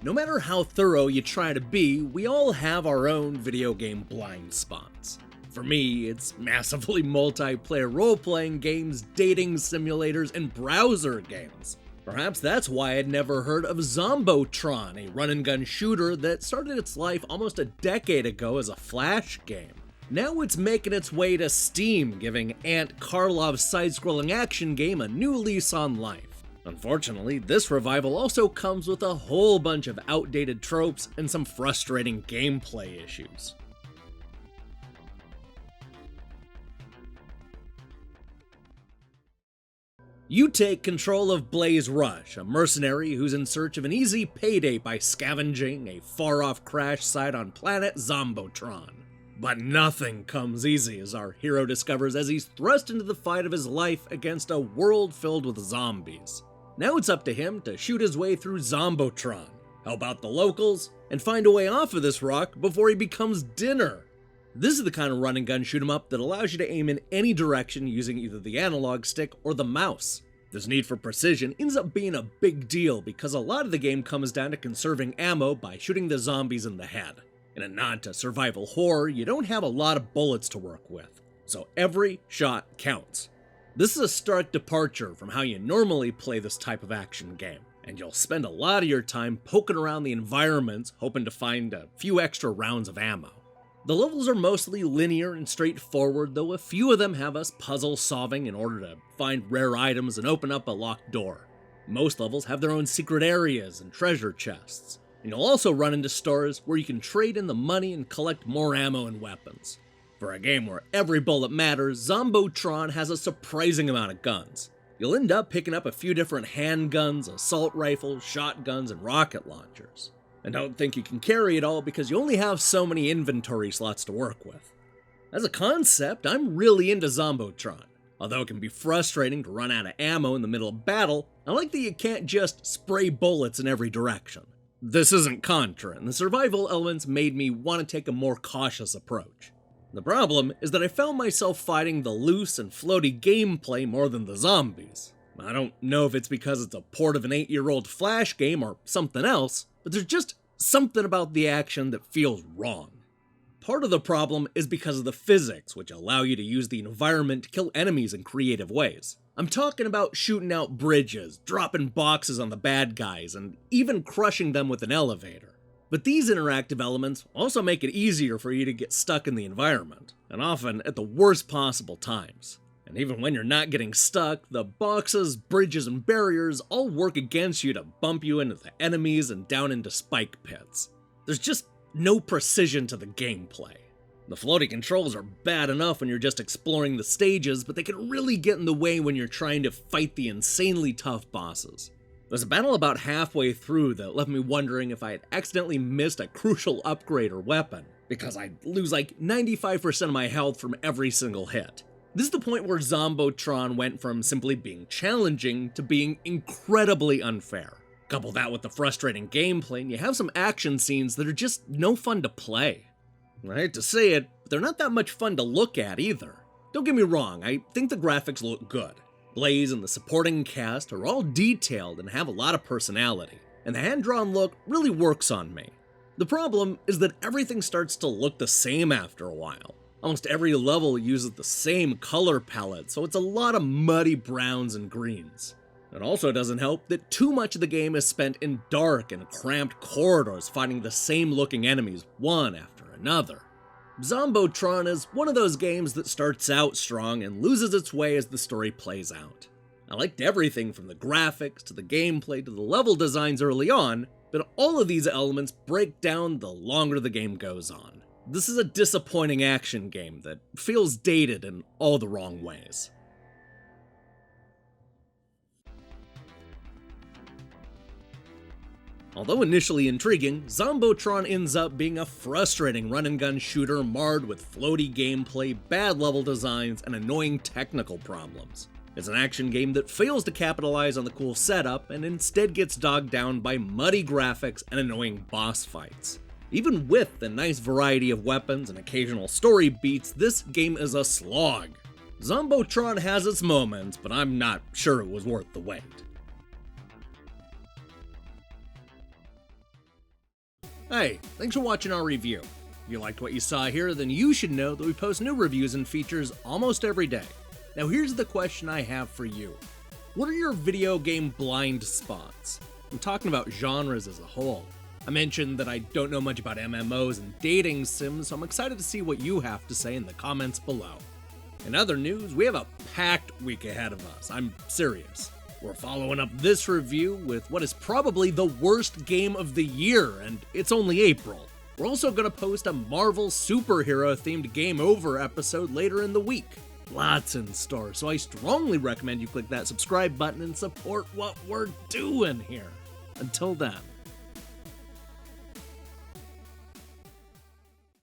No matter how thorough you try to be, we all have our own video game blind spots. For me, it's massively multiplayer role-playing games, dating simulators, and browser games. Perhaps that's why I'd never heard of Zombotron, a run-and-gun shooter that started its life almost a decade ago as a Flash game. Now it's making its way to Steam, giving Ant Karlov's side-scrolling action game a new lease on life. Unfortunately, this revival also comes with a whole bunch of outdated tropes and some frustrating gameplay issues. You take control of Blaze Rush, a mercenary who's in search of an easy payday by scavenging a far-off crash site on planet Zombotron. But nothing comes easy, as our hero discovers as he's thrust into the fight of his life against a world filled with zombies. Now it's up to him to shoot his way through Zombotron, help out the locals, and find a way off of this rock before he becomes dinner. This is the kind of run-and-gun shoot-'em-up that allows you to aim in any direction using either the analog stick or the mouse. This need for precision ends up being a big deal because a lot of the game comes down to conserving ammo by shooting the zombies in the head. In a nod to survival horror, you don't have a lot of bullets to work with, so every shot counts. This is a stark departure from how you normally play this type of action game, and you'll spend a lot of your time poking around the environments hoping to find a few extra rounds of ammo. The levels are mostly linear and straightforward, though a few of them have us puzzle solving in order to find rare items and open up a locked door. Most levels have their own secret areas and treasure chests, and you'll also run into stores where you can trade in the money and collect more ammo and weapons. For a game where every bullet matters, Zombotron has a surprising amount of guns. You'll end up picking up a few different handguns, assault rifles, shotguns, and rocket launchers. And don't think you can carry it all because you only have so many inventory slots to work with. As a concept, I'm really into Zombotron. Although it can be frustrating to run out of ammo in the middle of battle, I like that you can't just spray bullets in every direction. This isn't Contra, and the survival elements made me want to take a more cautious approach. The problem is that I found myself fighting the loose and floaty gameplay more than the zombies. I don't know if it's because it's a port of an 8-year-old Flash game or something else, but there's just something about the action that feels wrong. Part of the problem is because of the physics, which allow you to use the environment to kill enemies in creative ways. I'm talking about shooting out bridges, dropping boxes on the bad guys, and even crushing them with an elevator. But these interactive elements also make it easier for you to get stuck in the environment, and often at the worst possible times. And even when you're not getting stuck, the boxes, bridges, and barriers all work against you to bump you into the enemies and down into spike pits. There's just no precision to the gameplay. The floaty controls are bad enough when you're just exploring the stages, but they can really get in the way when you're trying to fight the insanely tough bosses. There's a battle about halfway through that left me wondering if I had accidentally missed a crucial upgrade or weapon, because I'd lose like 95% of my health from every single hit. This is the point where Zombotron went from simply being challenging to being incredibly unfair. Couple that with the frustrating gameplay, and you have some action scenes that are just no fun to play. I hate to say it, but they're not that much fun to look at either. Don't get me wrong, I think the graphics look good. Blaze and the supporting cast are all detailed and have a lot of personality, and the hand-drawn look really works on me. The problem is that everything starts to look the same after a while. Almost every level uses the same color palette, so it's a lot of muddy browns and greens. It also doesn't help that too much of the game is spent in dark and cramped corridors fighting the same looking enemies one after another. Zombotron is one of those games that starts out strong and loses its way as the story plays out. I liked everything from the graphics to the gameplay to the level designs early on, but all of these elements break down the longer the game goes on. This is a disappointing action game that feels dated in all the wrong ways. Although initially intriguing, Zombotron ends up being a frustrating run-and-gun shooter marred with floaty gameplay, bad level designs, and annoying technical problems. It's an action game that fails to capitalize on the cool setup and instead gets dogged down by muddy graphics and annoying boss fights. Even with the nice variety of weapons and occasional story beats, this game is a slog. Zombotron has its moments, but I'm not sure it was worth the wait. Hey, thanks for watching our review. If you liked what you saw here, then you should know that we post new reviews and features almost every day. Now here's the question I have for you. What are your video game blind spots? I'm talking about genres as a whole. I mentioned that I don't know much about MMOs and dating sims, so I'm excited to see what you have to say in the comments below. In other news, we have a packed week ahead of us. I'm serious. We're following up this review with what is probably the worst game of the year, and it's only April. We're also going to post a Marvel superhero-themed Game Over episode later in the week. Lots in store, so I strongly recommend you click that subscribe button and support what we're doing here. Until then.